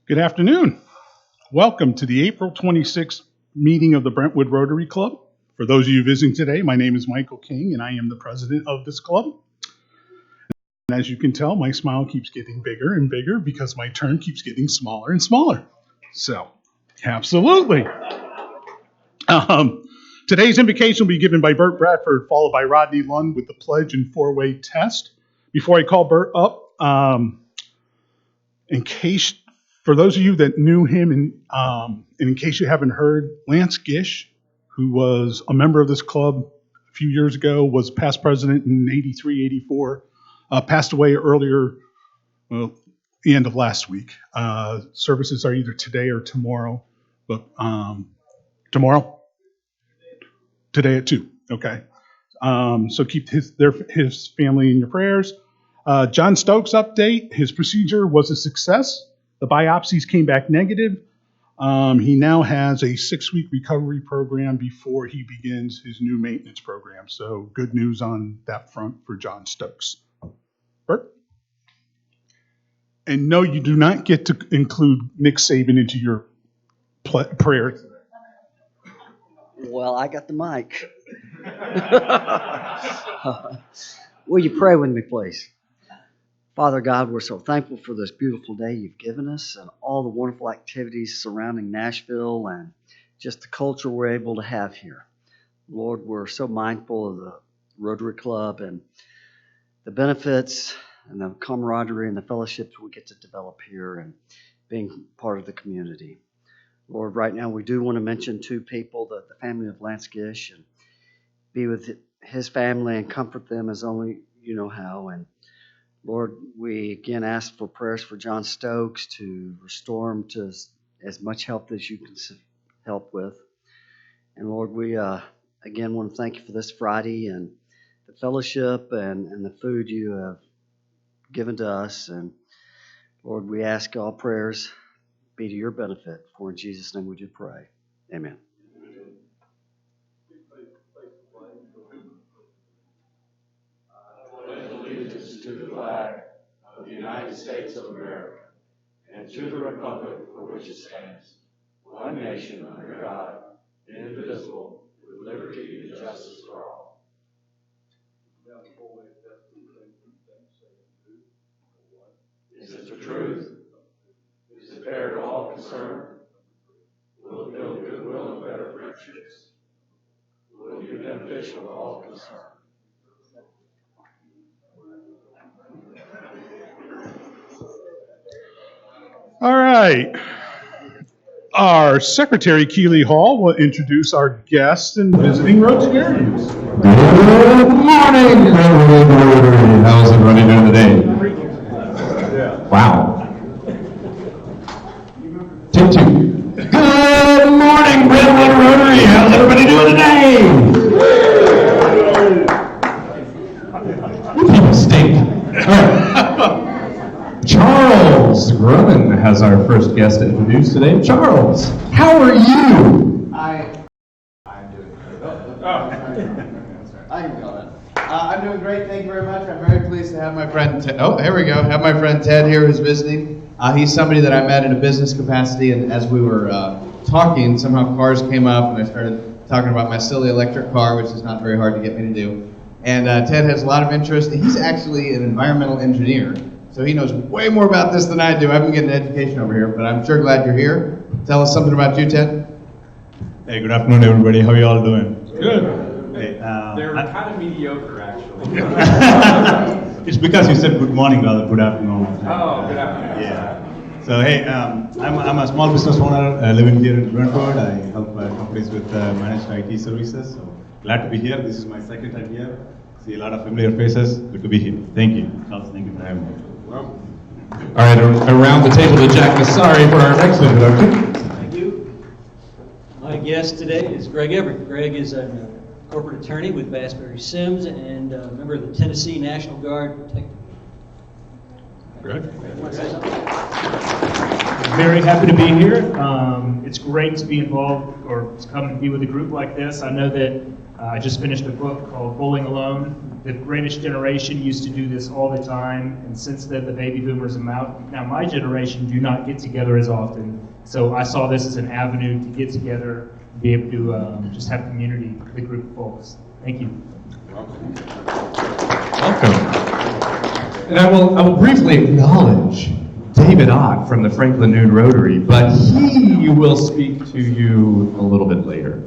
Good afternoon. Welcome to the April 26th meeting of the Brentwood Rotary Club. For those of you visiting today, my name is Michael King, and I am the president of this club. And as you can tell, my smile keeps getting bigger and bigger because my turn keeps getting smaller and smaller. So, absolutely. Today's invocation will be given by Bert Bradford, followed by Rodney Lund with the pledge and four-way test. Before I call Bert up, for those of you that knew him, and in case you haven't heard, Lance Gish, who was a member of this club a few years ago, was past president in 83, 84, passed away earlier, the end of last week. Services are either today or tomorrow, but tomorrow? Today at 2, okay. So keep his family in your prayers. John Stokes update, his procedure was a success. The biopsies came back negative. He now has a 6-week recovery program before he begins his new maintenance program. So good news on that front for John Stokes. Bert? And no, you do not get to include Nick Saban into your prayer. Well, I got the mic. Will you pray with me, please? Father God, we're so thankful for this beautiful day you've given us and all the wonderful activities surrounding Nashville and just the culture we're able to have here. Lord, we're so mindful of the Rotary Club and the benefits and the camaraderie and the fellowships we get to develop here and being part of the community. Lord, right now we do want to mention 2 people, the family of Lance Gish, and be with his family and comfort them as only you know how. And Lord, we again ask for prayers for John Stokes to restore him to as much help as you can help with. And Lord, we again want to thank you for this Friday and the fellowship and the food you have given to us. And Lord, we ask all prayers be to your benefit. For in Jesus' name we do pray. Amen. To the flag of the United States of America and to the republic for which it stands, one nation under God, indivisible, with liberty and justice for all. Is it the truth? Is it fair to all concerned? Will it build goodwill and better friendships? Will it be beneficial to all concerned? All right. Our Secretary, Keeley Hall, will introduce our guests and visiting Rotarians. Good morning, Rotary. How's everybody doing today? Wow. Take 2. Good morning, Brentwood Rotary. How's everybody doing today? You people stink. All right. Charles Grumman has our first guest to introduce today. Charles, how are you? I'm doing great. I can call that. I'm doing great. Thank you very much. I'm very pleased to have my friend Ted. Oh, here we go. Have my friend Ted here who's visiting. He's somebody that I met in a business capacity, and as we were talking, somehow cars came up, and I started talking about my silly electric car, which is not very hard to get me to do. And Ted has a lot of interest. He's actually an environmental engineer. So he knows way more about this than I do. I've been getting an education over here, but I'm sure glad you're here. Tell us something about you, Ted. Hey, good afternoon, everybody. How are you all doing? Good. Hey, They're kind of mediocre, actually. It's because you said good morning rather than good afternoon. Oh, good afternoon. Yeah. So, hey, I'm a small business owner living here in Brentwood. I help companies with managed IT services. So, glad to be here. This is my second time here. See a lot of familiar faces. Good to be here. Thank you. Charles, thank you for having me. All right, around the table to Jack Nassari for our next introduction. Thank you. My guest today is Greg Everett. Greg is a corporate attorney with Bassbury Sims and a member of the Tennessee National Guard Protective. Greg? Very happy to be here. It's great to be involved or to come and be with a group like this. I know that I just finished a book called Bowling Alone. The greatest generation used to do this all the time, and since then the baby boomers are out. Now my generation do not get together as often, so I saw this as an avenue to get together, be able to just have community with a group of folks. Thank you. Welcome. And I will briefly acknowledge David Ott from the BrentwoodRotary, but he will speak to you a little bit later.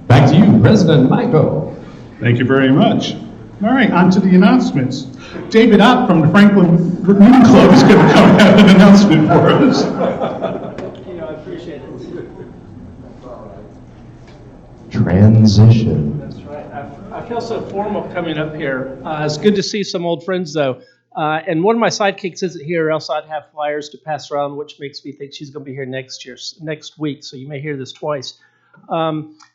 Back to you, President Michael. Thank you very much. All right, on to the announcements. David Ott from the Franklin Moon Club is going to come and have an announcement for us. I appreciate it. Transition. That's right. I feel so formal coming up here. It's good to see some old friends, though. And one of my sidekicks isn't here, or else I'd have flyers to pass around, which makes me think she's going to be here next week. So you may hear this twice.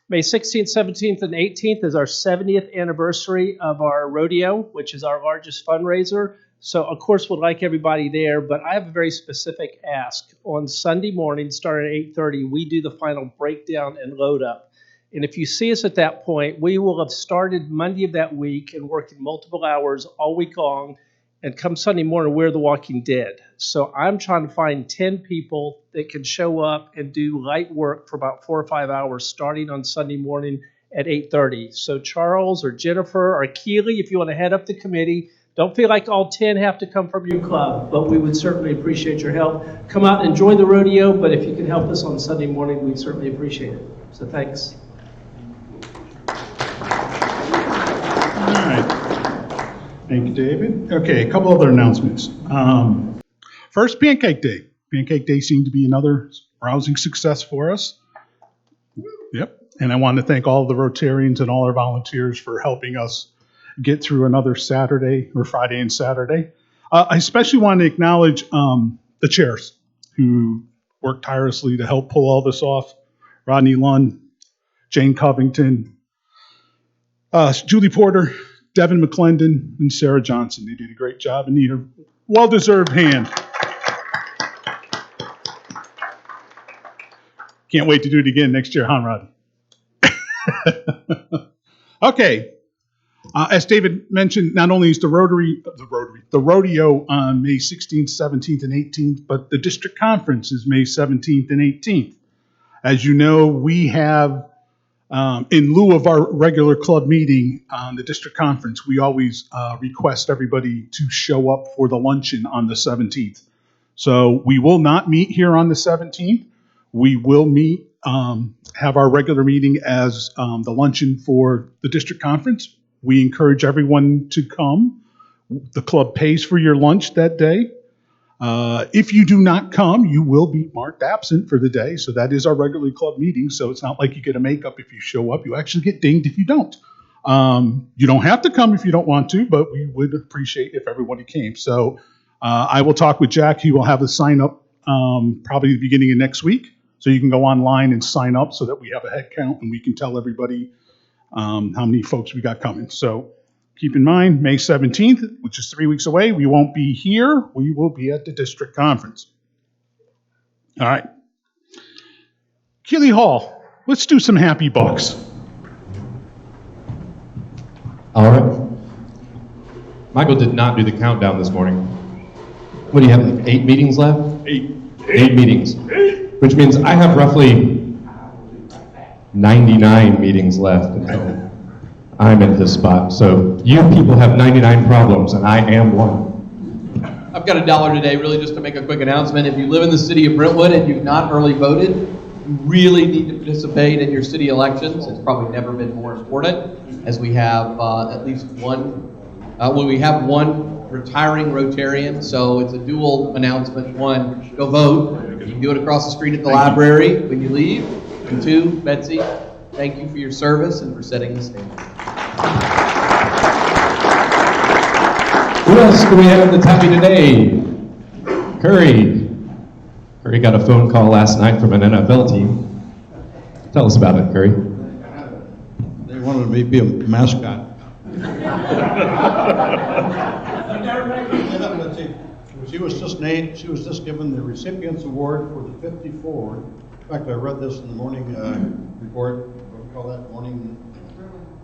May 16th, 17th, and 18th is our 70th anniversary of our rodeo, which is our largest fundraiser. So, of course, we'd like everybody there, but I have a very specific ask. On Sunday morning, starting at 8:30, we do the final breakdown and load up. And if you see us at that point, we will have started Monday of that week and working multiple hours all week long. And come Sunday morning, we're the Walking Dead. So I'm trying to find 10 people that can show up and do light work for about 4 or 5 hours starting on Sunday morning at 8:30. So Charles or Jennifer or Keely, if you want to head up the committee, don't feel like all 10 have to come from your club, but we would certainly appreciate your help. Come out and enjoy the rodeo, but if you can help us on Sunday morning, we'd certainly appreciate it. So thanks. All right. Thank you, David. Okay, a couple other announcements. First, Pancake Day. Pancake Day seemed to be another rousing success for us. Yep. And I want to thank all of the Rotarians and all our volunteers for helping us get through another Saturday, or Friday and Saturday. I especially want to acknowledge the chairs who worked tirelessly to help pull all this off. Rodney Lund, Jane Covington, Julie Porter, Devin McClendon, and Sarah Johnson. They did a great job and need a well-deserved hand. Can't wait to do it again next year, huh, Rodney? Okay. As David mentioned, not only is the rodeo on May 16th, 17th, and 18th, but the district conference is May 17th and 18th. As you know, we have, in lieu of our regular club meeting on the district conference, we always request everybody to show up for the luncheon on the 17th. So we will not meet here on the 17th. We will meet, have our regular meeting as the luncheon for the district conference. We encourage everyone to come. The club pays for your lunch that day. If you do not come, you will be marked absent for the day. So that is our regular club meeting. So it's not like you get a makeup if you show up. You actually get dinged if you don't. You don't have to come if you don't want to, but we would appreciate if everybody came. So I will talk with Jack. He will have a sign up probably the beginning of next week. So you can go online and sign up so that we have a head count and we can tell everybody how many folks we got coming. So keep in mind, May 17th, which is 3 weeks away, we won't be here. We will be at the district conference. All right. Keeley Hall, let's do some happy bucks. All right. Michael did not do the countdown this morning. What do you have, like 8 meetings left? 8 meetings. Which means I have roughly 99 meetings left until I'm in this spot. So you people have 99 problems, and I am one. I've got $1 today, really just to make a quick announcement. If you live in the city of Brentwood and you've not early voted, you really need to participate in your city elections. It's probably never been more important, as we have at least one, we have one retiring Rotarian, so it's a dual announcement. 1, go vote. You can do it across the street at the library when you leave. And 2, Betsy, thank you for your service and for setting the standard. Who else do we have that's happy today? Curry. Curry got a phone call last night from an NFL team. Tell us about it, Curry. They wanted me to be a mascot. She was just given the Recipients Award for the 54. In fact, I read this in the morning report, what do we call that, morning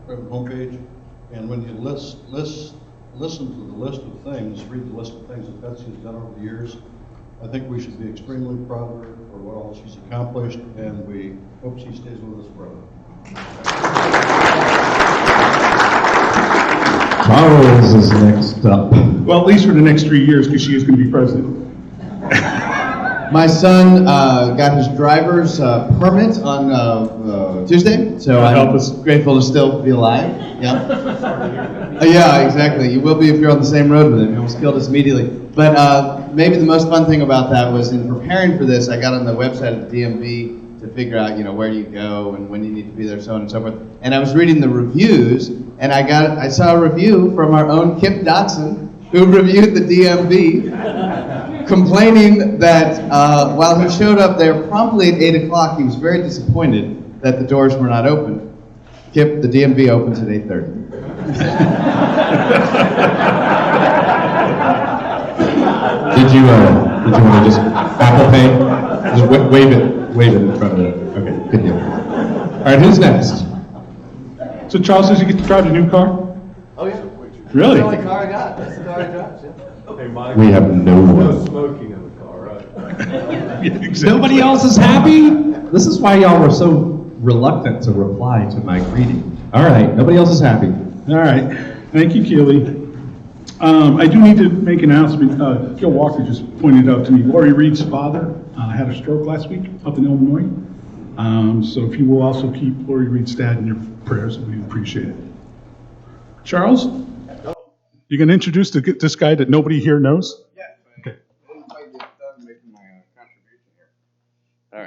homepage, and when you listen to the list of things, read the list of things that Betsy has done over the years, I think we should be extremely proud of her for what all she's accomplished, and we hope she stays with us forever. Charles is next up. Well, at least for the next 3 years, because she is going to be president. My son got his driver's permit on Tuesday, so I'm grateful to still be alive. Yeah. Yeah, exactly. You will be if you're on the same road with him. He almost killed us immediately. But maybe the most fun thing about that was in preparing for this, I got on the website of the DMV to figure out, where you go and when you need to be there, so on and so forth. And I was reading the reviews, and I saw a review from our own Kip Dotson, who reviewed the DMV, complaining that while he showed up there promptly at 8 o'clock, he was very disappointed that the doors were not open. Kip, the DMV opens at 8:30. Did you want to just Apple Pay? Just wave it in front of it. Okay, good deal. All right, who's next? So Charles says you get to drive a new car? Oh, yeah. Really? That's the only car I got. That's the car I drive, yeah. Hey, Mike, We have no no smoking in the car, right? Yeah, exactly. Nobody else is happy? This is why y'all were so reluctant to reply to my greeting. All right, nobody else is happy. All right. Thank you, Keely. I do need to make an announcement. Gil Walker just pointed out to me, Lori Reed's father had a stroke last week up in Illinois. So if you will also keep Lori Reed's dad in your prayers, we appreciate it. Charles, you going to introduce this guy that nobody here knows? Yes. Okay. I didn't quite get done making my contribution here. All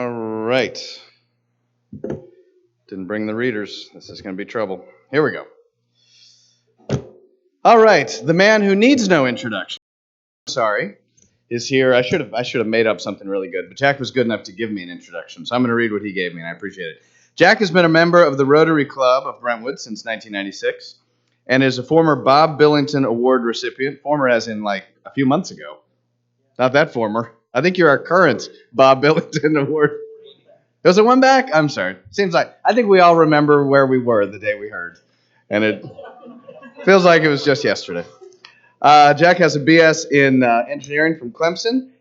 right. Didn't bring the readers. This is going to be trouble. Here we go. All right. The man who needs no introduction, sorry, is here. I should have made up something really good, but Jack was good enough to give me an introduction, so I'm going to read what he gave me, and I appreciate it. Jack has been a member of the Rotary Club of Brentwood since 1996 and is a former Bob Billington Award recipient, former as in like a few months ago. Not that former. I think you're our current Bob Billington Award. Was it one back? I'm sorry. Seems like, I think we all remember where we were the day we heard, and it feels like it was just yesterday. Jack has a BS in engineering from Clemson.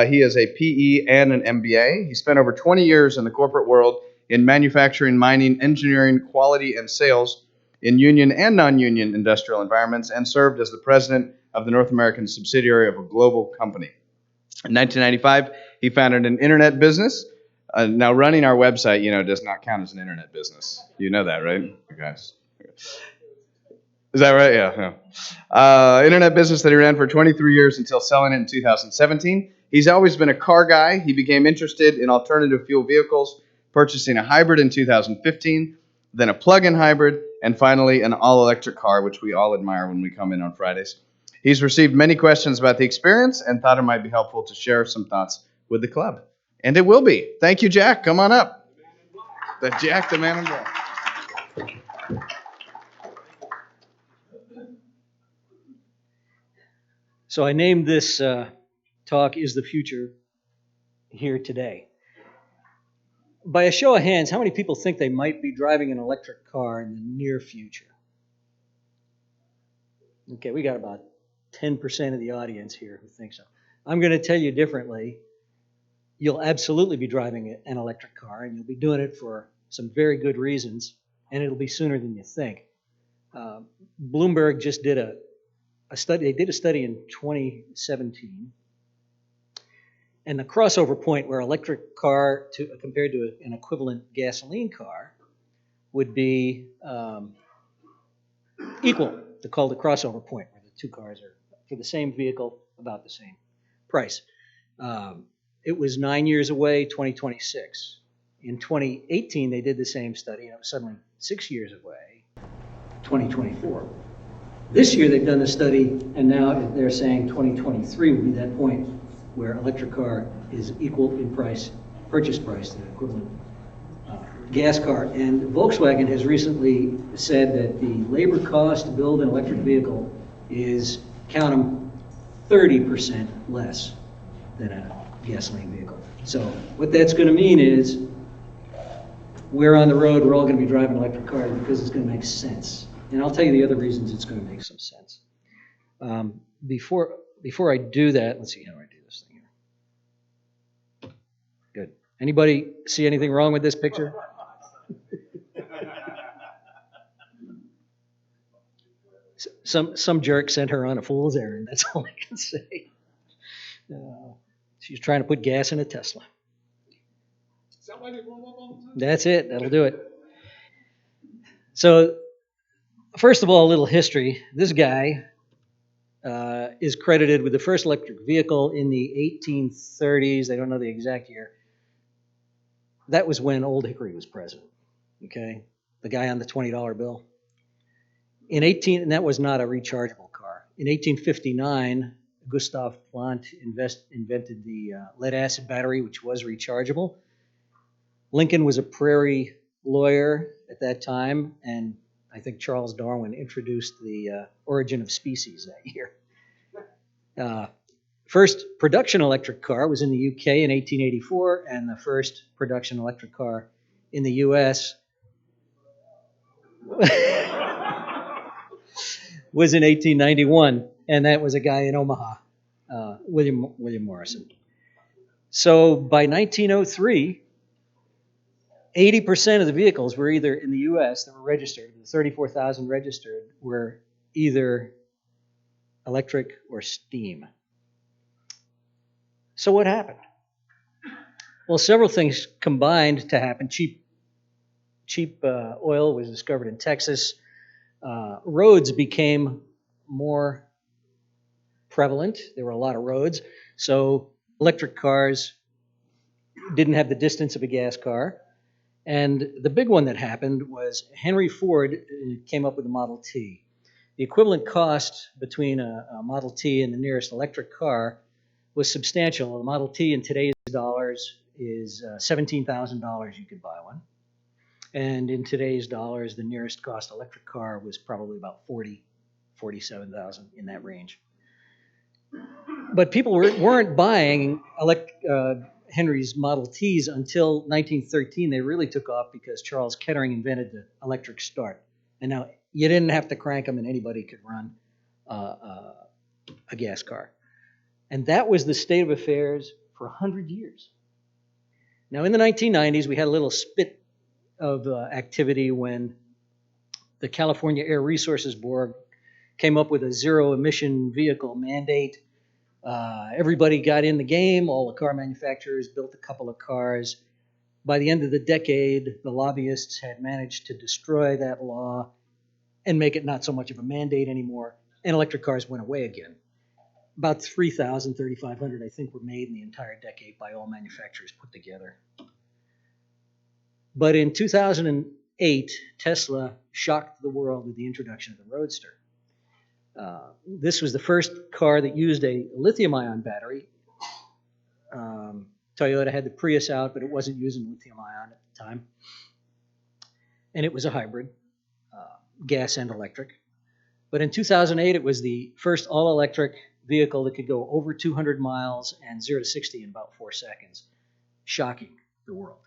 He has a PE and an MBA. He spent over 20 years in the corporate world in manufacturing, mining, engineering, quality, and sales in union and non-union industrial environments, and served as the president of the North American subsidiary of a global company. In 1995, he founded an internet business. Now, running our website, does not count as an internet business. You know that, right, you guys? Is that right? Yeah. Internet business that he ran for 23 years until selling it in 2017. He's always been a car guy. He became interested in alternative fuel vehicles, purchasing a hybrid in 2015, then a plug-in hybrid, and finally an all-electric car, which we all admire when we come in on Fridays. He's received many questions about the experience and thought it might be helpful to share some thoughts with the club. And it will be. Thank you, Jack. Come on up. Jack, the man in black. So I named this talk, Is the Future Here Today? By a show of hands, how many people think they might be driving an electric car in the near future? Okay, we got about 10% of the audience here who think so. I'm going to tell you differently. You'll absolutely be driving an electric car, and you'll be doing it for some very good reasons, and it'll be sooner than you think. Bloomberg just did a study. They did a study in 2017, and the crossover point where electric car compared to an equivalent gasoline car would be equal. They're called the crossover point, where the two cars are, for the same vehicle, about the same price. It was 9 years away, 2026. In 2018, they did the same study, and it was suddenly 6 years away, 2024. This year, they've done the study, and now they're saying 2023 will be that point where electric car is equal in price, purchase price, to the equivalent gas car. And Volkswagen has recently said that the labor cost to build an electric vehicle is, count them, 30% less than a gasoline vehicle. So what that's going to mean is we're on the road, we're all going to be driving electric cars because it's going to make sense. And I'll tell you the other reasons it's going to make some sense. Before I do that, let's see how do I do this thing here. Good. Anybody see anything wrong with this picture? Some jerk sent her on a fool's errand. That's all I can say. She's trying to put gas in a Tesla. That's it. That'll do it. So, first of all, a little history. This guy is credited with the first electric vehicle in the 1830s. They don't know the exact year. That was when Old Hickory was president. Okay, the guy on the $20 bill. And that was not a rechargeable car. In 1859, Gustav Plant invented the lead-acid battery, which was rechargeable. Lincoln was a prairie lawyer at that time, and I think Charles Darwin introduced the origin of species that year. First production electric car was in the UK in 1884, and the first production electric car in the US was in 1891, and that was a guy in Omaha, William Morrison. So by 1903, 80% of the vehicles were either in the U.S. that were registered, the 34,000 registered, were either electric or steam. So what happened? Well, several things combined to happen. Cheap oil was discovered in Texas. Roads became more prevalent. There were a lot of roads. So electric cars didn't have the distance of a gas car. And the big one that happened was Henry Ford came up with the Model T. The equivalent cost between a Model T and the nearest electric car was substantial. The Model T in today's dollars is $17,000 you could buy one. And in today's dollars, the nearest cost electric car was probably about $47,000 in that range. But people weren't buying Henry's Model Ts until 1913. They really took off because Charles Kettering invented the electric start. And now you didn't have to crank them and anybody could run a gas car. And that was the state of affairs for 100 years. Now in the 1990s, we had a little spit of activity when the California Air Resources Board came up with a zero-emission vehicle mandate. Everybody got in the game. All the car manufacturers built a couple of cars. By the end of the decade, the lobbyists had managed to destroy that law and make it not so much of a mandate anymore, and electric cars went away again. About 3,000, 3,500, I think, were made in the entire decade by all manufacturers put together. But in 2008, Tesla shocked the world with the introduction of the Roadster. This was the first car that used a lithium-ion battery. Toyota had the Prius out, but it wasn't using lithium-ion at the time. And it was a hybrid, gas and electric. But in 2008, it was the first all-electric vehicle that could go over 200 miles and 0 to 60 in about 4 seconds, shocking the world.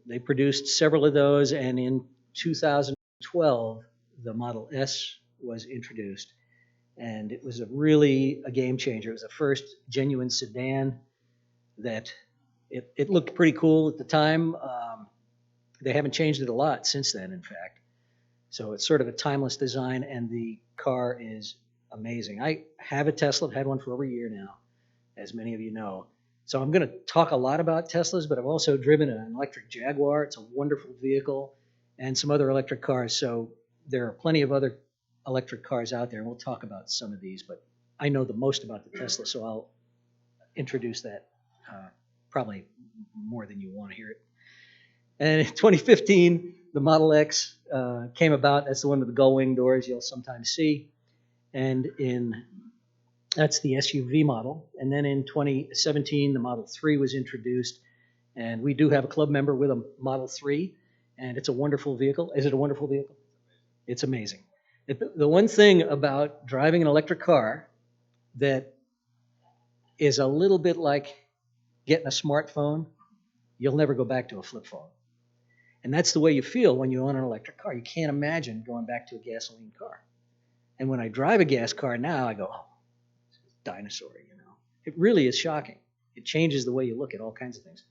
They produced several of those, and in 2012, the Model S was introduced, and it was really a game changer. It was the first genuine sedan that it looked pretty cool at the time. They haven't changed it a lot since then, in fact. So it's sort of a timeless design, and the car is amazing. I have a Tesla. I've had one for over a year now, as many of you know. So I'm going to talk a lot about Teslas, but I've also driven an electric Jaguar. It's a wonderful vehicle, and some other electric cars. So there are plenty of other electric cars out there, and we'll talk about some of these, but I know the most about the Tesla, so I'll introduce that probably more than you want to hear it. And in 2015, the Model X came about. That's the one with the gull-wing doors you'll sometimes see. And that's the SUV model. And then in 2017, the Model 3 was introduced. And we do have a club member with a Model 3, and it's a wonderful vehicle. Is it a wonderful vehicle? It's amazing. The one thing about driving an electric car that is a little bit like getting a smartphone, you'll never go back to a flip phone. And that's the way you feel when you own an electric car. You can't imagine going back to a gasoline car. And when I drive a gas car now, I go, oh, dinosaur, you know. It really is shocking. It changes the way you look at all kinds of things.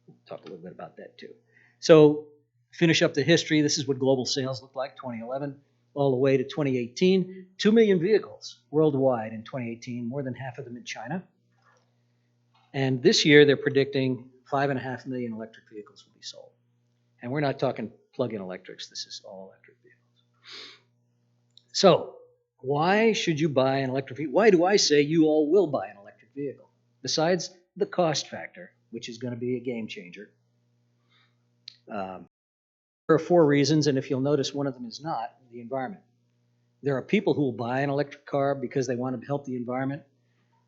We'll talk a little bit about that too. So finish up the history. This is what global sales looked like 2011 all the way to 2018. 2 million vehicles worldwide in 2018, more than half of them in China. And this year they're predicting 5.5 million electric vehicles will be sold. And we're not talking plug-in electrics. This is all electric vehicles. So why should you buy an electric vehicle? Why do I say you all will buy an electric vehicle? Besides the cost factor, which is going to be a game changer. There are 4 reasons, and if you'll notice, one of them is not the environment. There are people who will buy an electric car because they want to help the environment.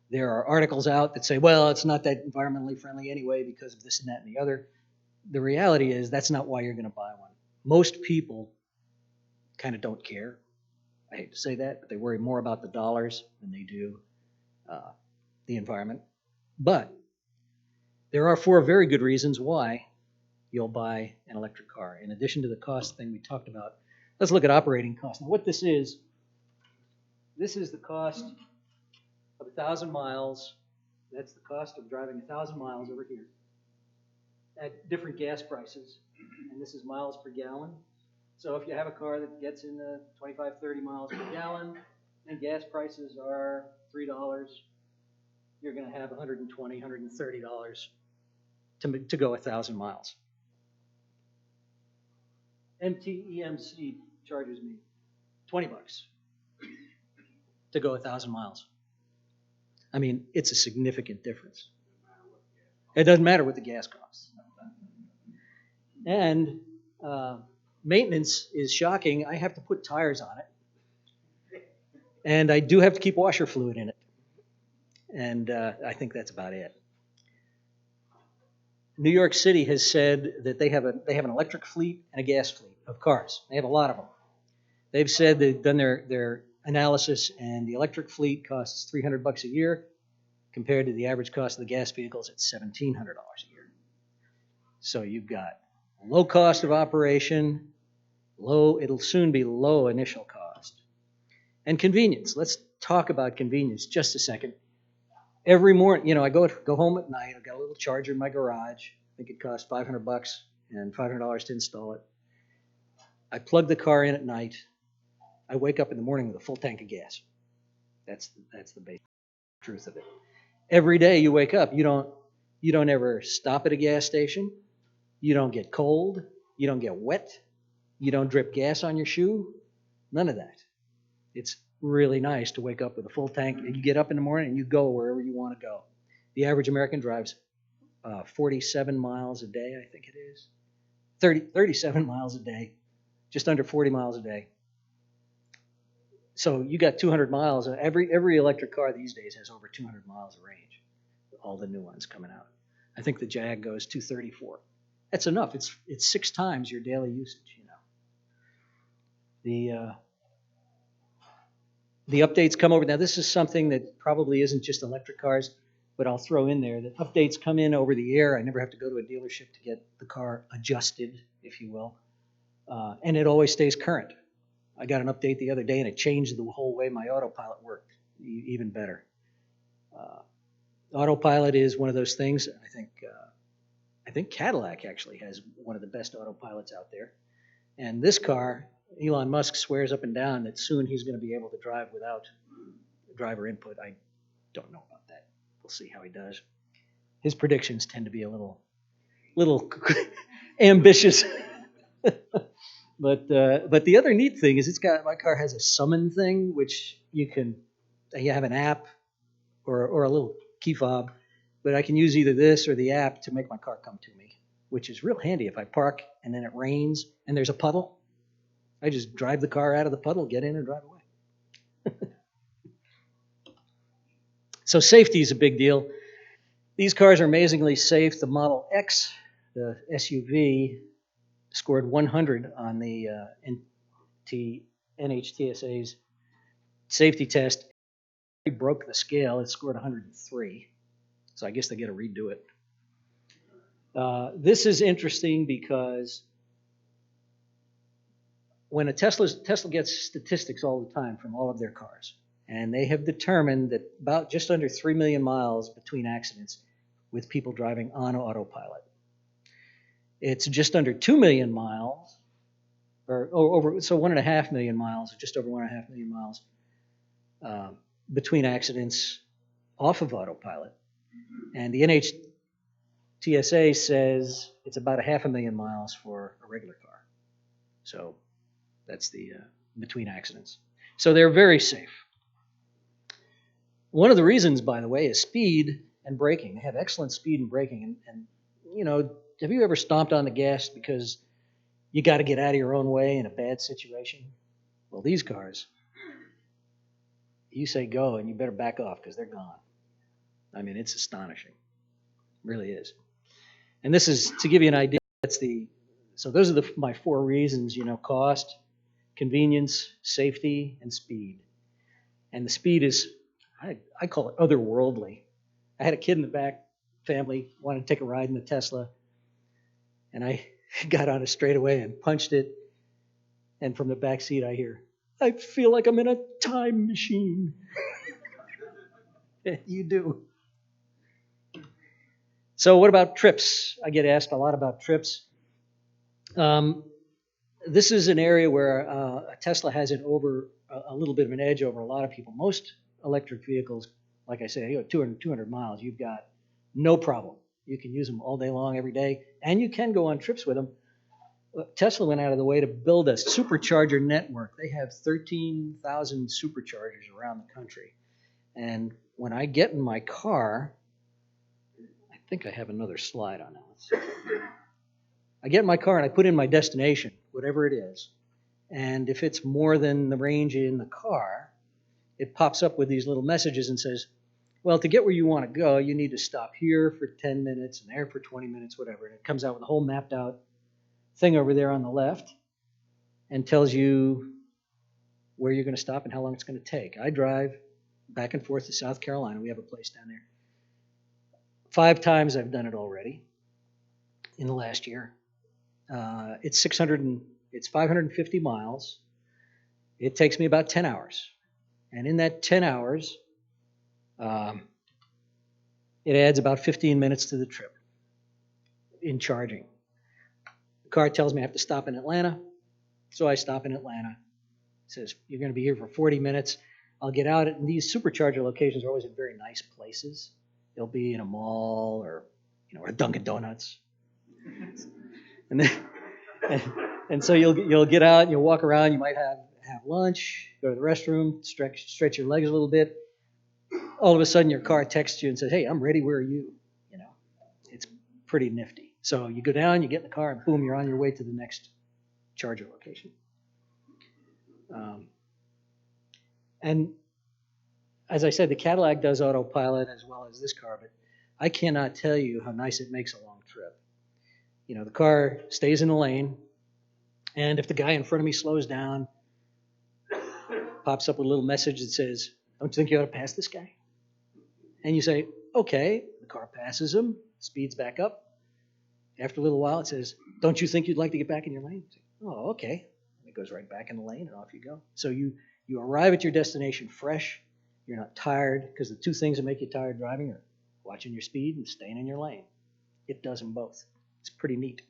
There are articles out that say, well, it's not that environmentally friendly anyway because of this and that and the other. The reality is that's not why you're going to buy one. Most people kind of don't care. I hate to say that, but they worry more about the dollars than they do the environment. But there are 4 very good reasons why you'll buy an electric car. In addition to the cost thing we talked about, let's look at operating costs. Now, what this is the cost of 1,000 miles. That's the cost of driving 1,000 miles over here at different gas prices. And this is miles per gallon. So if you have a car that gets in the 25, 30 miles per gallon and gas prices are $3, you're going to have $120, $130 to go 1,000 miles. MTEMC charges me $20 to go 1,000 miles. I mean, it's a significant difference. It doesn't matter what the gas costs. And maintenance is shocking. I have to put tires on it. And I do have to keep washer fluid in it. And I think that's about it. New York City has said that they have an electric fleet and a gas fleet of cars. They have a lot of them. They've said they've done their analysis, and the electric fleet costs $300 a year compared to the average cost of the gas vehicles at $1,700 a year. So you've got low cost of operation, it'll soon be low initial cost. And convenience. Let's talk about convenience just a second. Every morning, I go home at night. I've got a little charger in my garage. I think it costs $500 and $500 to install it. I plug the car in at night. I wake up in the morning with a full tank of gas. That's the basic truth of it. Every day you wake up, you don't ever stop at a gas station. You don't get cold. You don't get wet. You don't drip gas on your shoe. None of that. It's really nice to wake up with a full tank, and you get up in the morning and you go wherever you want to go. The average American drives 47 miles a day, I think it is. 37 miles a day, just under 40 miles a day. So you got 200 miles. Every electric car these days has over 200 miles of range. All the new ones coming out. I think the Jag goes 234. That's enough. It's 6 times your daily usage. The updates come over. Now, this is something that probably isn't just electric cars, but I'll throw in there that updates come in over the air. I never have to go to a dealership to get the car adjusted, if you will. And it always stays current. I got an update the other day, and it changed the whole way my autopilot worked, even better. Autopilot is one of those things. I think Cadillac actually has one of the best autopilots out there. And this car, Elon Musk swears up and down that soon he's going to be able to drive without driver input. I don't know about that. We'll see how he does. His predictions tend to be a little ambitious. But the other neat thing is my car has a summon thing, which you have an app or a little key fob, but I can use either this or the app to make my car come to me, which is real handy if I park and then it rains and there's a puddle. I just drive the car out of the puddle, get in, and drive away. So safety is a big deal. These cars are amazingly safe. The Model X, the SUV, scored 100 on the NHTSA's safety test. It broke the scale. It scored 103. So I guess they got to redo it. This is interesting because when Tesla gets statistics all the time from all of their cars, and they have determined that about just under 3 million miles between accidents with people driving on autopilot. It's just under 2 million miles, or over, so 1.5 million miles, just over 1.5 million miles between accidents off of autopilot. And the NHTSA says it's about 500,000 miles for a regular car. So that's the between accidents. So they're very safe. One of the reasons, by the way, is speed and braking. They have excellent speed and braking. And you know, have you ever stomped on the gas because you got to get out of your own way in a bad situation? Well, these cars, you say go and you better back off because they're gone. I mean, it's astonishing. It really is. And this is, to give you an idea, so those are my 4 reasons, you know, cost, convenience, safety, and speed. And the speed is, I call it otherworldly. I had a kid in the back, family, wanted to take a ride in the Tesla, and I got on a straightaway and punched it, and from the back seat I hear, I feel like I'm in a time machine. You do. So what about trips? I get asked a lot about trips. This is an area where a Tesla has a little bit of an edge over a lot of people. Most electric vehicles, like I say, 200 miles, you've got no problem. You can use them all day long, every day, and you can go on trips with them. Tesla went out of the way to build a supercharger network. They have 13,000 superchargers around the country. And when I get in my car, I think I have another slide on that. Let's see. I get in my car and I put in my destination, whatever it is. And if it's more than the range in the car, it pops up with these little messages and says, well, to get where you want to go, you need to stop here for 10 minutes and there for 20 minutes, whatever. And it comes out with a whole mapped out thing over there on the left and tells you where you're going to stop and how long it's going to take. I drive back and forth to South Carolina. We have a place down there. 5 times I've done it already in the last year. It's 550 miles. It takes me about 10 hours. And in that 10 hours, it adds about 15 minutes to the trip in charging. The car tells me I have to stop in Atlanta, so I stop in Atlanta. It says, you're going to be here for 40 minutes. I'll get out, and these supercharger locations are always in very nice places. They'll be in a mall or, or a Dunkin' Donuts. And then, and so you'll get out and you'll walk around. You might have lunch, go to the restroom, stretch your legs a little bit. All of a sudden, your car texts you and says, "Hey, I'm ready. Where are you?" It's pretty nifty. So you go down, you get in the car, and boom, you're on your way to the next charger location. And as I said, the Cadillac does autopilot as well as this car, but I cannot tell you how nice it makes a long trip. The car stays in the lane, and if the guy in front of me slows down, pops up with a little message that says, "Don't you think you ought to pass this guy?" And you say, "Okay." The car passes him, speeds back up. After a little while, it says, "Don't you think you'd like to get back in your lane?" Say, "Oh, okay." And it goes right back in the lane, and off you go. So you arrive at your destination fresh. You're not tired, because the 2 things that make you tired driving are watching your speed and staying in your lane. It does them both. It's pretty neat.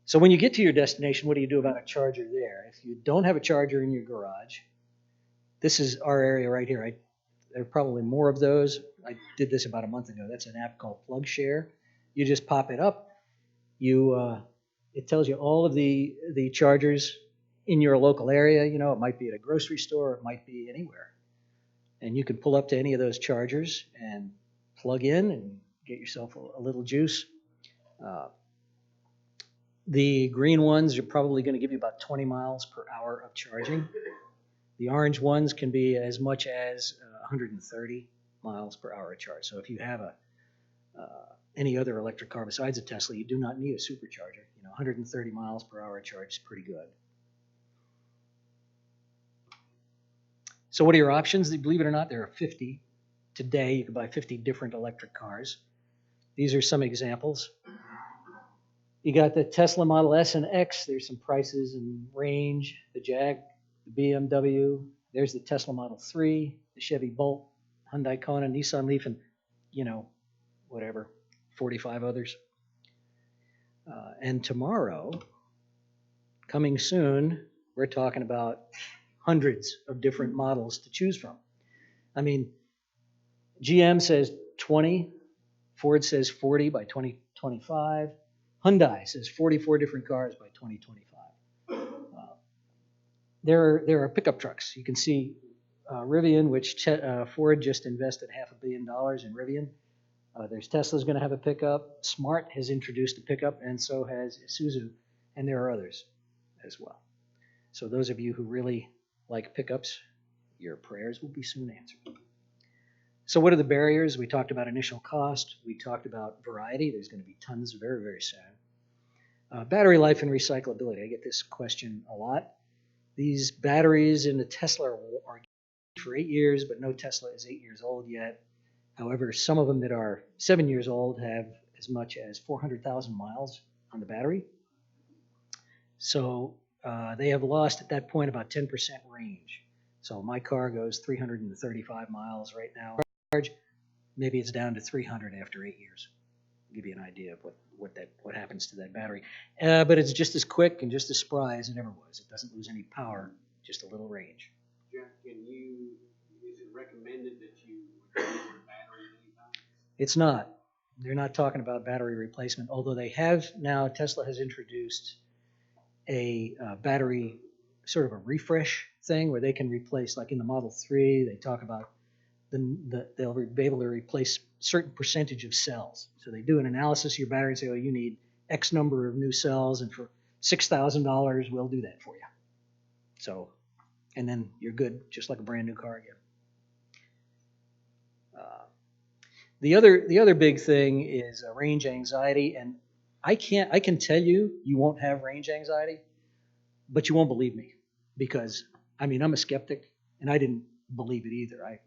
So when you get to your destination, what do you do about a charger there? If you don't have a charger in your garage, this is our area right here. There are probably more of those. I did this about a month ago. That's an app called PlugShare. You just pop it up. It tells you all of the chargers in your local area. It might be at a grocery store. It might be anywhere. And you can pull up to any of those chargers and plug in and get yourself a little juice. The green ones are probably going to give you about 20 miles per hour of charging. The orange ones can be as much as 130 miles per hour of charge. So if you have any other electric car besides a Tesla, you do not need a supercharger. 130 miles per hour of charge is pretty good. So what are your options? Believe it or not, there are 50. Today, you can buy 50 different electric cars. These are some examples. You got the Tesla Model S and X. There's some prices and range. The Jag, the BMW. There's the Tesla Model 3, the Chevy Bolt, Hyundai Kona, Nissan Leaf, and, whatever, 45 others. And tomorrow, coming soon, we're talking about hundreds of different models to choose from. I mean, GM says 20, Ford says 40 by 2025, Hyundai says 44 different cars by 2025. There are pickup trucks. You can see Rivian, which Ford just invested $500 million in Rivian. There's Tesla's going to have a pickup. Smart has introduced a pickup, and so has Isuzu, and there are others as well. So those of you who really like pickups, your prayers will be soon answered. So what are the barriers? We talked about initial cost. We talked about variety. There's going to be tons very, very soon. Battery life and recyclability. I get this question a lot. These batteries in the Tesla are for 8 years, but no Tesla is 8 years old yet. However, some of them that are 7 years old have as much as 400,000 miles on the battery. So they have lost at that point about 10% range. So my car goes 335 miles right now. Maybe it's down to 300 after 8 years. I'll give you an idea of what happens to that battery. But it's just as quick and just as spry as it ever was. It doesn't lose any power, just a little range. Jeff, is it recommended that you replace the battery anytime? It's not. They're not talking about battery replacement, although they have now. Tesla has introduced a battery, sort of a refresh thing where they can replace, like in the Model 3, they talk about they'll be able to replace certain percentage of cells. So they do an analysis of your battery and say, oh, you need X number of new cells, and for $6,000, we'll do that for you. So, and then you're good, just like a brand new car again. The other big thing is range anxiety, and I can tell you won't have range anxiety, but you won't believe me, because I'm a skeptic, and I didn't believe it either. I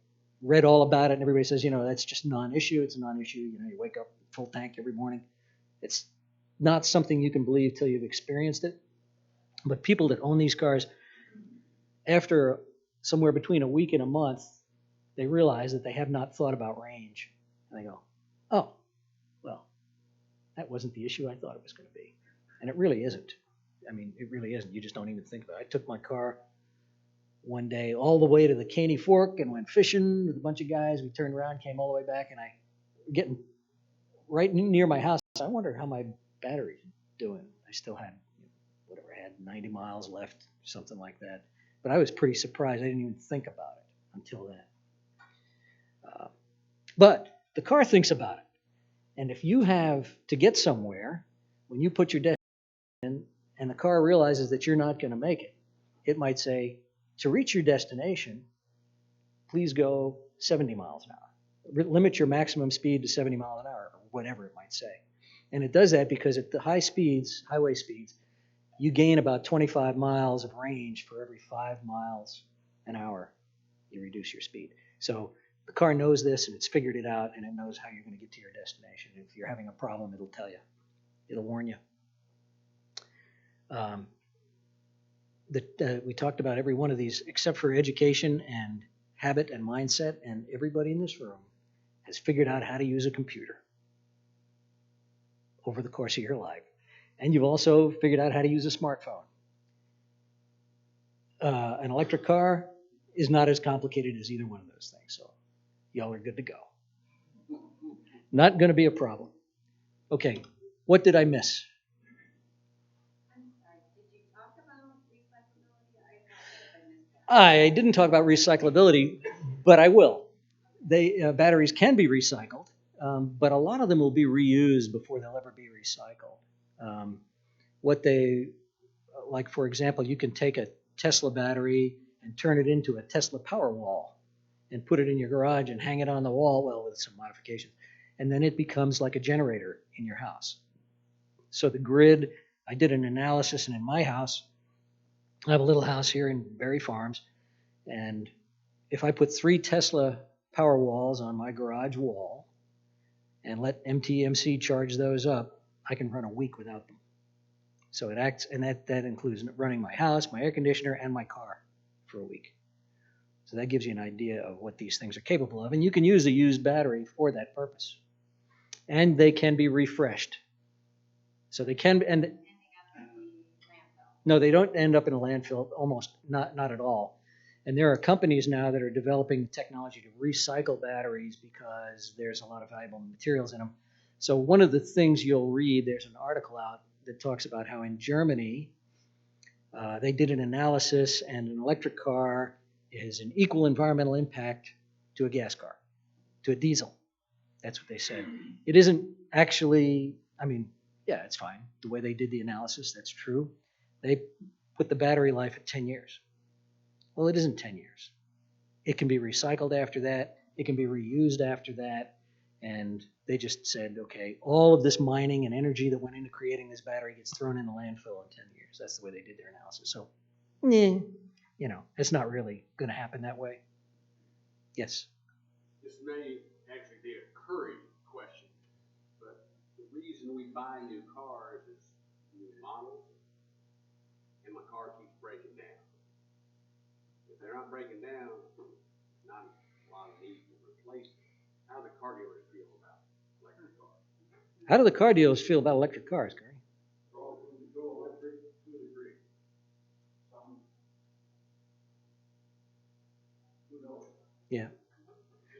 read all about it, and everybody says, that's just non-issue. It's a non-issue. You wake up full tank every morning. It's not something you can believe till you've experienced it. But people that own these cars, after somewhere between a week and a month, they realize that they have not thought about range. And they go, oh, well, that wasn't the issue I thought it was going to be. And it really isn't. It really isn't. You just don't even think about it. I took my car one day all the way to the Caney Fork and went fishing with a bunch of guys. We turned around, came all the way back, and getting right near my house. I wonder how my battery's doing. I still had, I had 90 miles left, something like that. But I was pretty surprised. I didn't even think about it until then. But the car thinks about it. And if you have to get somewhere, when you put your destination in, and the car realizes that you're not going to make it, it might say, to reach your destination, please go 70 miles an hour. Limit your maximum speed to 70 miles an hour, or whatever it might say. And it does that because at the high speeds, highway speeds, you gain about 25 miles of range for every 5 miles an hour you reduce your speed. So the car knows this, and it's figured it out, and it knows how you're going to get to your destination. If you're having a problem, it'll tell you. It'll warn you. We talked about every one of these, except for education and habit and mindset, and everybody in this room has figured out how to use a computer over the course of your life. And you've also figured out how to use a smartphone. An electric car is not as complicated as either one of those things, so y'all are good to go. Not going to be a problem. Okay, what did I miss? I didn't talk about recyclability, but I will. Batteries can be recycled, but a lot of them will be reused before they'll ever be recycled. Like for example, you can take a Tesla battery and turn it into a Tesla Powerwall and put it in your garage and hang it on the wall, well, with some modifications. And then it becomes like a generator in your house. So the grid, I did an analysis, and in my house, I have a little house here in Berry Farms, and if I put 3 Tesla Powerwalls on my garage wall and let MTMC charge those up, I can run a week without them. So it acts, and that includes running my house, my air conditioner, and my car for a week. So that gives you an idea of what these things are capable of. And you can use a used battery for that purpose. And they can be refreshed. So they can, and no, they don't end up in a landfill, almost not at all. And there are companies now that are developing technology to recycle batteries because there's a lot of valuable materials in them. So one of the things you'll read, there's an article out that talks about how in Germany, they did an analysis, and an electric car is an equal environmental impact to a gas car, to a diesel. That's what they said. It isn't actually, I mean, yeah, it's fine. The way they did the analysis, that's true. They put the battery life at 10 years. Well, it isn't 10 years. It can be recycled after that. It can be reused after that. And they just said, okay, all of this mining and energy that went into creating this battery gets thrown in the landfill in 10 years. That's the way they did their analysis. So, you know, it's not really going to happen that way. Yes? This may actually be a Curry question, but the reason we buy new cars is new models, and my car keeps breaking down. If they're not breaking down, not a lot of need to replace them. How do the car dealers feel about electric cars? How do the car dealers feel about electric cars, Gary? Well, when you go electric to a degree, who knows? Yeah.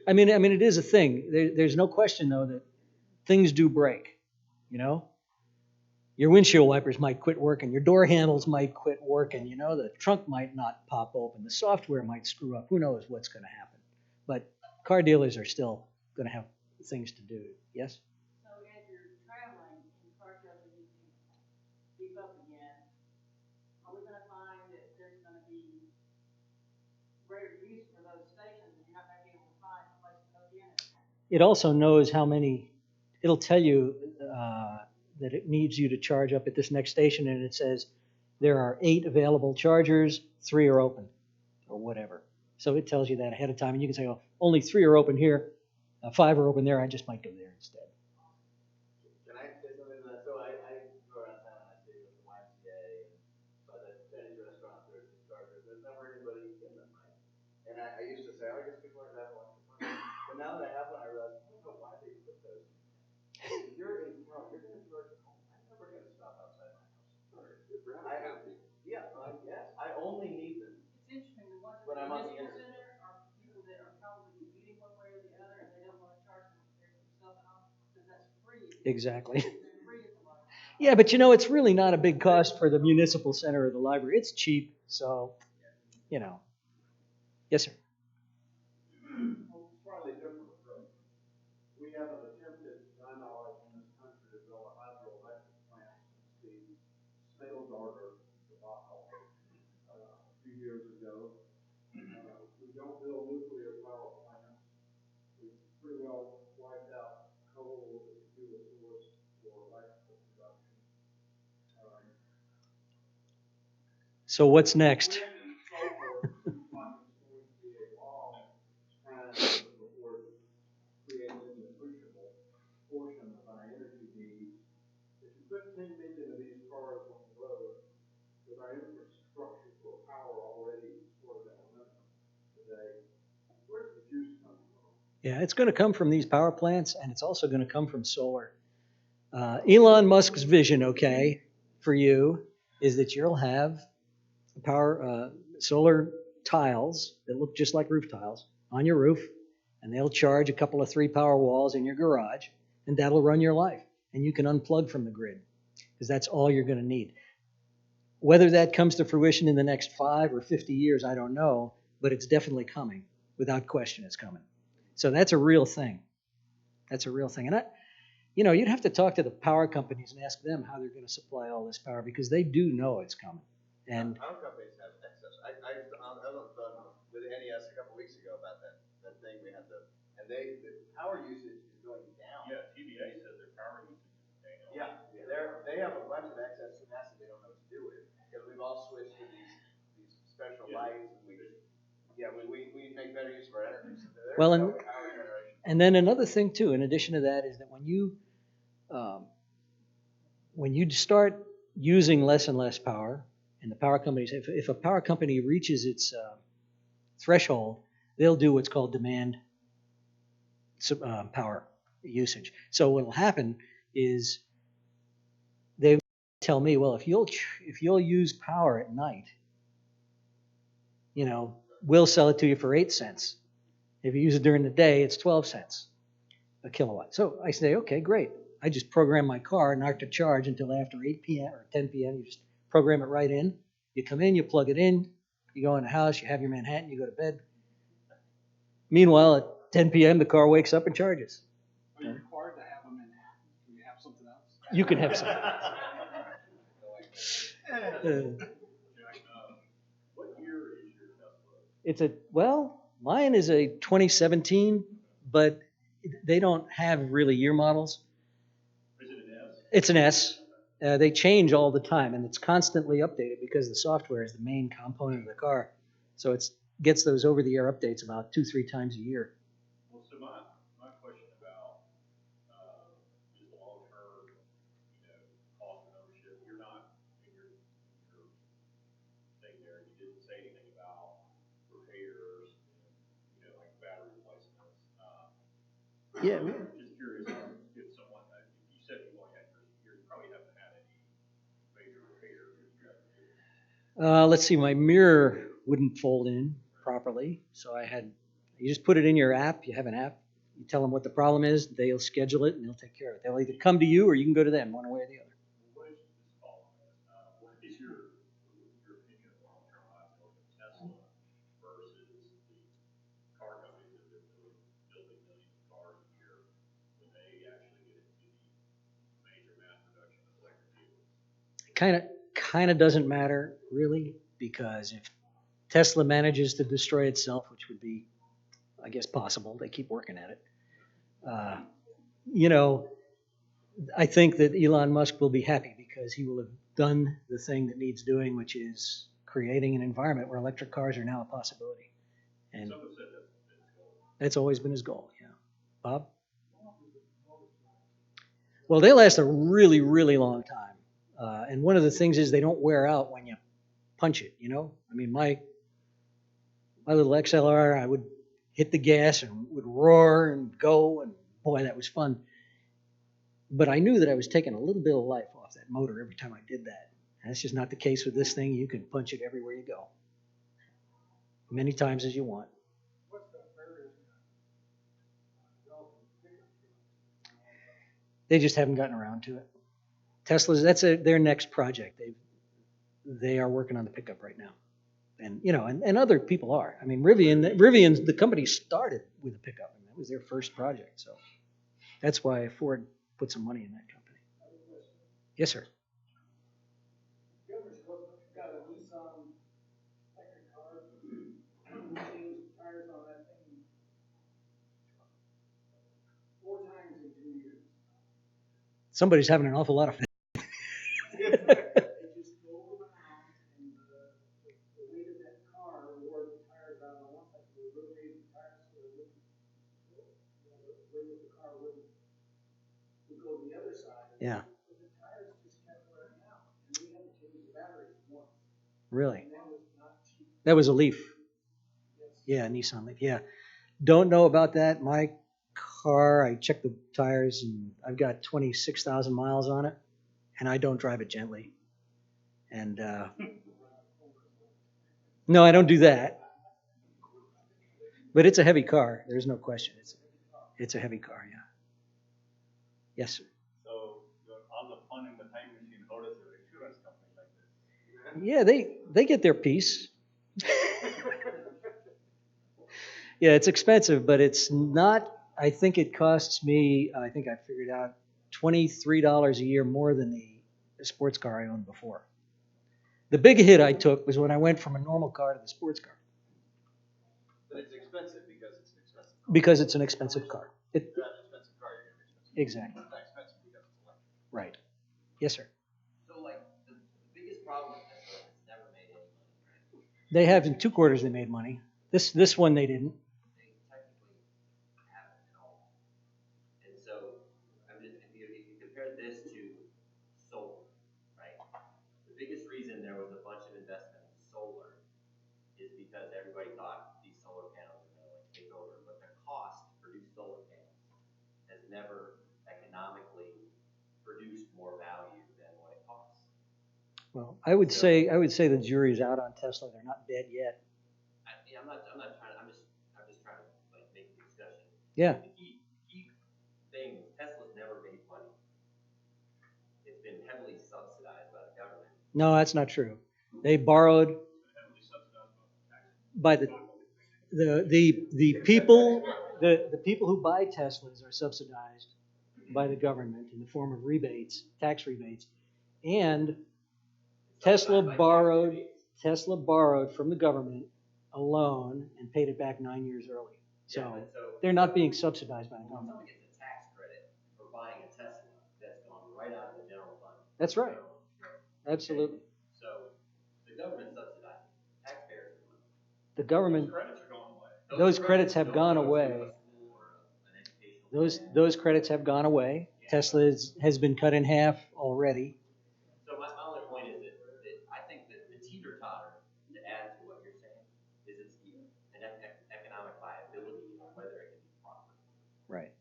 I mean, it is a thing. There's no question, though, that things do break, you know? Your windshield wipers might quit working. Your door handles might quit working. You know, the trunk might not pop open. The software might screw up. Who knows what's going to happen? But car dealers are still going to have things to do. Yes? So as you're traveling and car sales are using beef up again, are we going to find that there's going to be greater use for those stations and you're not going to be able to find a place to hook in? It also knows how many, it'll tell you that it needs you to charge up at this next station, and it says there are 8 available chargers, 3 are open, or whatever. So it tells you that ahead of time, and you can say, oh, only 3 are open here, 5 are open there, I just might go there instead. Can I say something to that? So I go around town and I see with the YMCA and by the Chinese restaurant, there's these chargers. There's never anybody in them, right? And I used to say, oh, I guess people are driving electric cars. But now that I have one, I realize, I don't know why they put those. If you're in town, you're going to charge at home. I'm never going to stop outside my house. Yes, I only need them. It's interesting, the ones When at I'm the on the municipal internet. center are people that are probably commuting one way or the other, and they don't want to charge themselves at home, because that's free. Exactly. It's free at the library. Yeah, but you know, it's really not a big cost for the municipal center or the library. It's cheap, so, you know. Yes, sir. Slightly different approach. We haven't attempted, to my knowledge, in this country to build a hydroelectric plant since the snail darter debacle a few years ago. We don't build nuclear power plants. We pretty well wiped out coal as a fuel source for electrical production. So what's next? Portion of our energy needs. If you put 10 million of these cars on the road, with our infrastructure for power already sort of at a minimum today, where's the juice coming from? Yeah, it's going to come from these power plants, and it's also going to come from solar. Elon Musk's vision, okay, for you, is that you'll have solar tiles that look just like roof tiles on your roof, and they'll charge a couple of 3 power walls in your garage, and that'll run your life. And you can unplug from the grid, because that's all you're going to need. Whether that comes to fruition in the next 5 or 50 years, I don't know, but it's definitely coming. Without question, it's coming. So that's a real thing. That's a real thing. And you'd have to talk to the power companies and ask them how they're going to supply all this power, because they do know it's coming. And Power companies have excess. I was on with NES a couple weeks ago about that thing we had and the power usage is going down. Yeah, TVA said their power usage is down. Yeah, they have a bunch of excess capacity they don't know what to do with, because we've all switched to these special lights, and we make better use of our energy. So well, power generation. and then another thing too, in addition to that, is that when you start using less and less power. And the power companies, if a power company reaches its threshold, they'll do what's called demand power usage. So what will happen is they tell me, well, if you'll use power at night, we'll sell it to you for 8 cents. If you use it during the day, it's 12 cents a kilowatt. So I say, okay, great. I just program my car not to charge until after 8 p.m. or 10 p.m. You just program it right in. You come in, you plug it in, you go in the house, you have your Manhattan, you go to bed. Meanwhile, at 10 p.m., the car wakes up and charges. Are you required to have a Manhattan? Can you have something else? You can have something. What year is your Tesla? Mine is a 2017, but they don't have really year models. Is it an S? It's an S. They change all the time, and it's constantly updated because the software is the main component of the car. So it gets those over-the-air updates about 2-3 times a year. Well, so my question about just long-term, cost of ownership. You're not in your thing there. You didn't say anything about repairs, like battery replacements. Yeah. I'm just curious if someone, if you said you only had yours a year, you probably haven't had any major repairs. Let's see, my mirror wouldn't fold in properly, so you just put it in your app. You have an app. You tell them what the problem is. They'll schedule it and they'll take care of it. They'll either come to you or you can go to them, one way or the other. What is your opinion of long-term liability of Tesla versus the car companies that have been building millions of cars a year when they actually get into the major mass production of electric vehicles? Kind of doesn't matter really, because if Tesla manages to destroy itself, which would be, I guess, possible, they keep working at it. I think that Elon Musk will be happy because he will have done the thing that needs doing, which is creating an environment where electric cars are now a possibility. And Someone said that's been his goal. that's always been his goal, yeah. Bob? Well, they last a really, really long time. And one of the things is they don't wear out when you punch it, I mean, my little XLR, I would hit the gas and would roar and go, and boy, that was fun. But I knew that I was taking a little bit of life off that motor every time I did that. And that's just not the case with this thing. You can punch it everywhere you go, many times as you want. They just haven't gotten around to it. Tesla's, their next project. They are working on the pickup right now. And, and other people are. I mean, Rivian, the company started with a pickup, and that was their first project. So that's why Ford put some money in that company. Yes, sir. Got a Nissan electric car. Changed tires on that thing 4 times in 2 years. Somebody's having an awful lot of fun. They just go around, and the weight of that car wore the tires out on one side. So they rotated the tires so they wouldn't, the weight of the car would go to the other side. Yeah. But the tires just kept wearing out, and we had to change the batteries once. Really? And that was not cheap. That was a Leaf. Yes. Yeah, Nissan Leaf. Yeah. Don't know about that. My car, I checked the tires, and I've got 26,000 miles on it, and I don't drive it gently. And no, I don't do that. But it's a heavy car. There's no question. It's a heavy car, yeah. Yes, sir. So all the fun in the time machine, how does your insurance company like this? Yeah, they get their piece. Yeah, it's expensive, but it's not. I think it costs me, I think I figured out, $23 a year more than the sports car I owned before. The big hit I took was when I went from a normal car to the sports car. But it's expensive because it's an expensive car. Because it's an expensive car. If you have an expensive car, you're going to be expensive. Exactly. It's not expensive because it's electric. Right. Yes, sir. So, the biggest problem with Tesla is it's never made any money, right? They have in 2 quarters they made money. This one they didn't. They technically haven't at all. And so, if you compare this to solar, right? never economically produced more value than what it costs. Well, I would say the jury's out on Tesla. They're not dead yet. I'm not trying. I'm just trying to like make the discussion. Yeah. The key thing is Tesla's never made money. It's been heavily subsidized by the government. No, that's not true. They borrowed by the people who buy Teslas are subsidized by the government in the form of rebates, tax rebates, and Tesla borrowed from the government a loan and paid it back 9 years early. So they're not being subsidized by the government. Somebody gets a tax credit for buying a Tesla that's gone right out of the general fund. That's right. Absolutely. So the government subsidizes taxpayers. The government. Those credits have gone away. Those credits have gone away. Tesla has been cut in half already. So my only point is that I think that the teeter-totter, to add to what you're saying, is it's an economic viability of whether it can be profitable. Right.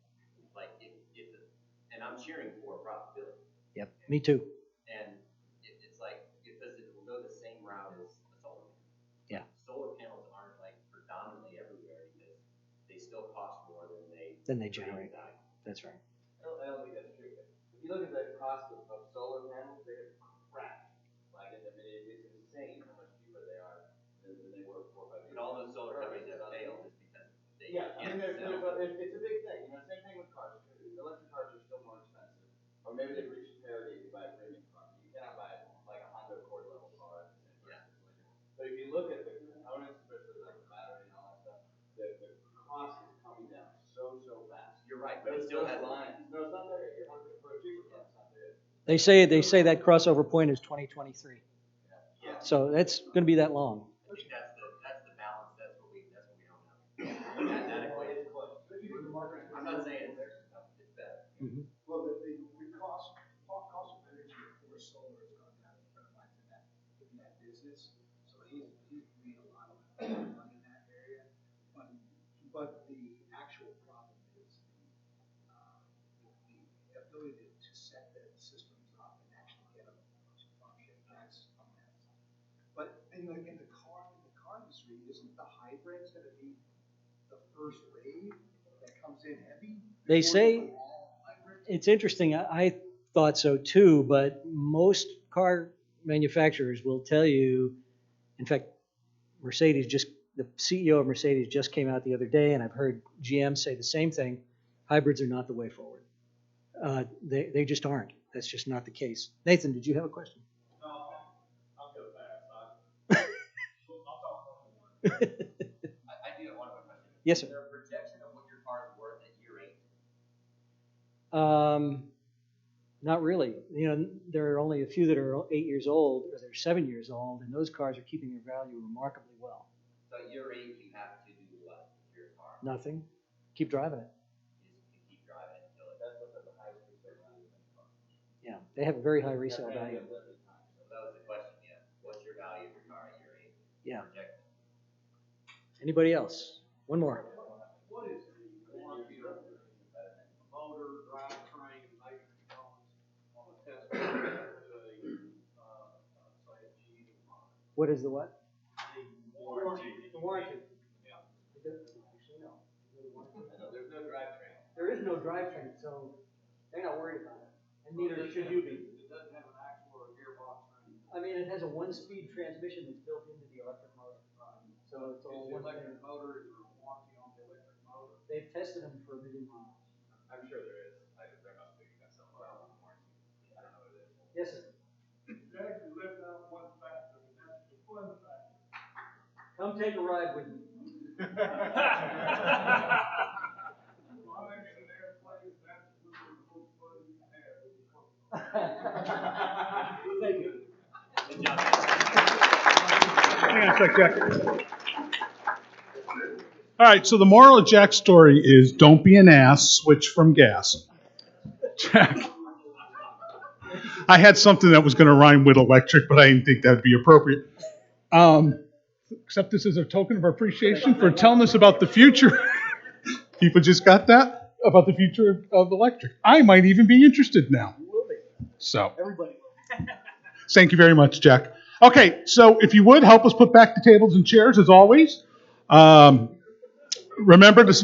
Like and I'm cheering for profitability. Yep. Me too. And it's like because it will go the same route as a solar panel. Yeah. Solar panels aren't like predominantly everywhere because they still cost more than they generate. That's right. I don't think that's true. If you look at the cost of solar panels, they're crap. Like it's insane how much cheaper they are than they were 4 or 5 years ago. And all those solar companies have failed just because they can't sell. It's a big thing. Same thing with cars. Electric cars are still more expensive, or maybe they've reached parity if you buy a premium car. You cannot buy like a Honda Accord level car at the same price. But if you look at the components, especially like the battery and all that stuff, the cost is coming down so fast. You're right, but it still has lines. No, it's not there. You're for a cheaper car, it's not there. They say that crossover point is 2023. Yeah. So that's going to be that long. I think that's the balance. That's what we don't know. That equation. I'm not saying it's better. Mm-hmm. Well, the cost of energy for solar has gone down in that business. So he's made a lot of money in that area. But the actual problem is the ability to set the systems up and actually get them to function. That's a mess. But in the car industry, isn't the hybrids going to be the first wave that comes in heavy? They say it's interesting. I thought so too, but most car manufacturers will tell you. In fact, the CEO of Mercedes just came out the other day, and I've heard GM say the same thing. Hybrids are not the way forward. They just aren't. That's just not the case. Nathan, did you have a question? No, I'll go fast. I do have one other question. Yes, sir. Is there a projection of what your car is worth at year 8? Not really. There are only a few that are 8 years old, or they're 7 years old, and those cars are keeping their value remarkably well. So at year 8, you have to do what with your car? Nothing. Keep driving it. You keep driving it until that's what the highest resale value of the car. Yeah, they have a very high resale value. So that was the question. Yeah. What's your value of your car at year 8? Yeah. Projected. Anybody else? One more. What is the warranty of the motor, drivetrain, nitrogen components on a Tesla compared to say a G model? What is the what? The warranty. The warranty. Yeah. Actually, no. There's no drivetrain. There is no drivetrain, so they're not worried about it. And neither should you be. It doesn't have an axle or a gearbox or anything. I mean, it has a one-speed transmission that's built into the electric motor. So it's all Is the one electric thing. motor, is there a warranty on the electric motor? They've tested them for 1 million miles. I'm sure there is. There must be. That's some warranty. I don't know what it is. Yes, sir. You actually left out one factor, and that's the fun factor. Come take a ride with me. Flying in an airplane is absolutely the most fun you can have when you come. Thank you. Good job. Hang on a sec, Jack. All right, so the moral of Jack's story is don't be an ass, switch from gas. Jack. I had something that was going to rhyme with electric, but I didn't think that would be appropriate. Accept this as a token of appreciation for telling us about the future. People just got that? about the future of electric. I might even be interested now. So, thank you very much, Jack. Okay, so if you would, help us put back the tables and chairs as always. Remember this,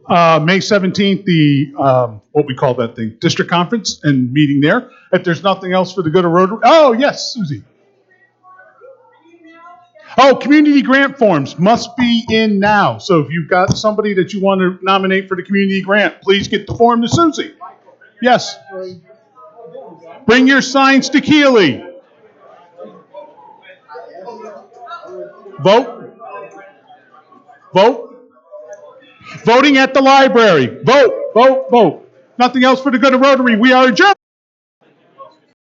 May 17th, the, what we call that thing, district conference and meeting there. If there's nothing else for the good of Rotary. Oh, yes, Susie. Oh, community grant forms must be in now. So if you've got somebody that you want to nominate for the community grant, please get the form to Susie. Yes. Bring your signs to Keeley. Vote. Vote. Voting at the library. Vote, vote, vote. Nothing else for the good of Rotary. We are adjourned.